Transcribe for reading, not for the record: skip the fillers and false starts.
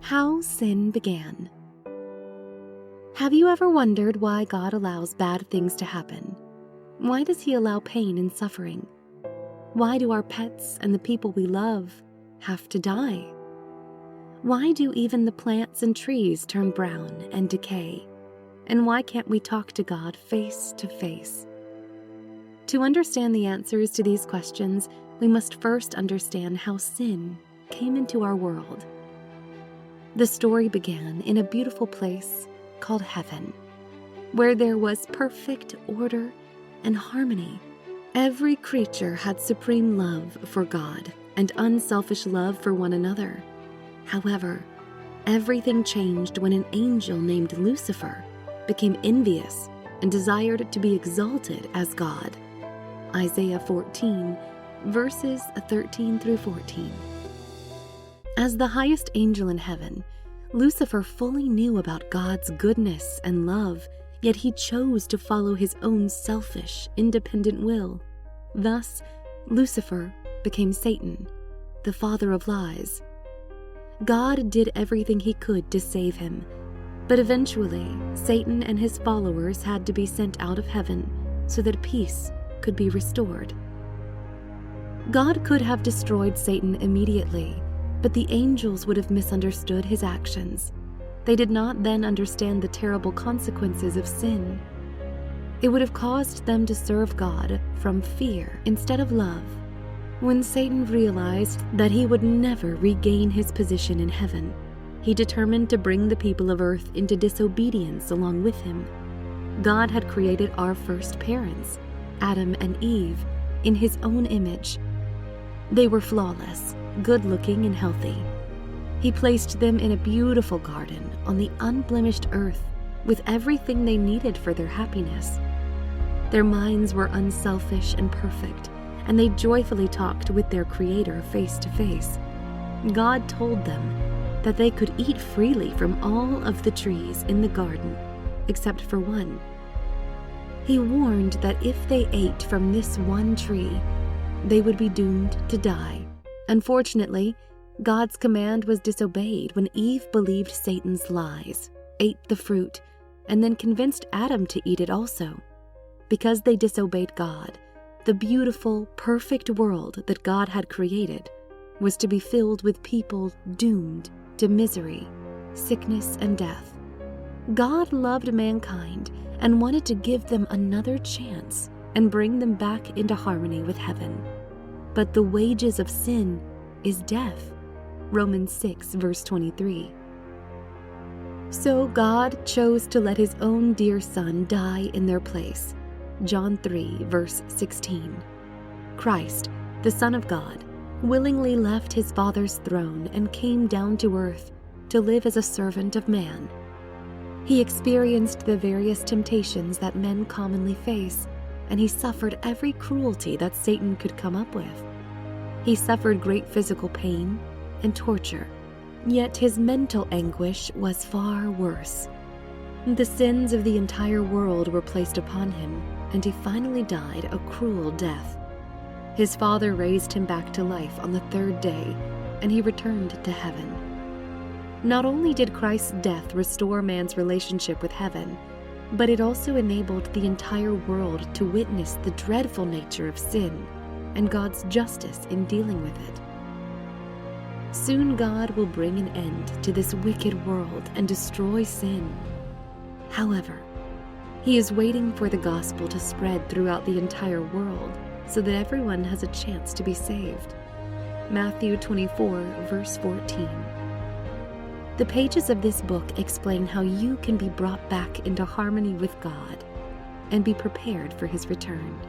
How sin began. Have you ever wondered why God allows bad things to happen? Why does He allow pain and suffering? Why do our pets and the people we love have to die? Why do even the plants and trees turn brown and decay? And why can't we talk to God face to face? To understand the answers to these questions, we must first understand how sin came into our world. The story began in a beautiful place called heaven, where there was perfect order and harmony. Every creature had supreme love for God and unselfish love for one another. However, everything changed when an angel named Lucifer became envious and desired to be exalted as God. Isaiah 14, verses 13 through 14. As the highest angel in heaven, Lucifer fully knew about God's goodness and love, yet he chose to follow his own selfish, independent will. Thus, Lucifer became Satan, the father of lies. God did everything he could to save him, but eventually, Satan and his followers had to be sent out of heaven so that peace could be restored. God could have destroyed Satan immediately, but the angels would have misunderstood his actions. They did not then understand the terrible consequences of sin. It would have caused them to serve God from fear instead of love. When Satan realized that he would never regain his position in heaven, he determined to bring the people of earth into disobedience along with him. God had created our first parents, Adam and Eve, in his own image. They were flawless, good-looking and healthy. He placed them in a beautiful garden on the unblemished earth with everything they needed for their happiness. Their minds were unselfish and perfect, and they joyfully talked with their Creator face to face. God told them that they could eat freely from all of the trees in the garden, except for one. He warned that if they ate from this one tree, they would be doomed to die. Unfortunately, God's command was disobeyed when Eve believed Satan's lies, ate the fruit, and then convinced Adam to eat it also. Because they disobeyed God, the beautiful, perfect world that God had created was to be filled with people doomed to misery, sickness, and death. God loved mankind and wanted to give them another chance and bring them back into harmony with heaven. But the wages of sin is death. Romans 6, verse 23. So God chose to let his own dear Son die in their place. John 3, verse 16. Christ, the Son of God, willingly left his Father's throne and came down to earth to live as a servant of man. He experienced the various temptations that men commonly face, and he suffered every cruelty that Satan could come up with. He suffered great physical pain and torture, yet his mental anguish was far worse. The sins of the entire world were placed upon him, and he finally died a cruel death. His Father raised him back to life on the third day, and he returned to heaven. Not only did Christ's death restore man's relationship with heaven, but it also enabled the entire world to witness the dreadful nature of sin and God's justice in dealing with it. Soon God will bring an end to this wicked world and destroy sin. However, he is waiting for the gospel to spread throughout the entire world so that everyone has a chance to be saved. Matthew 24, verse 14. The pages of this book explain how you can be brought back into harmony with God and be prepared for his return.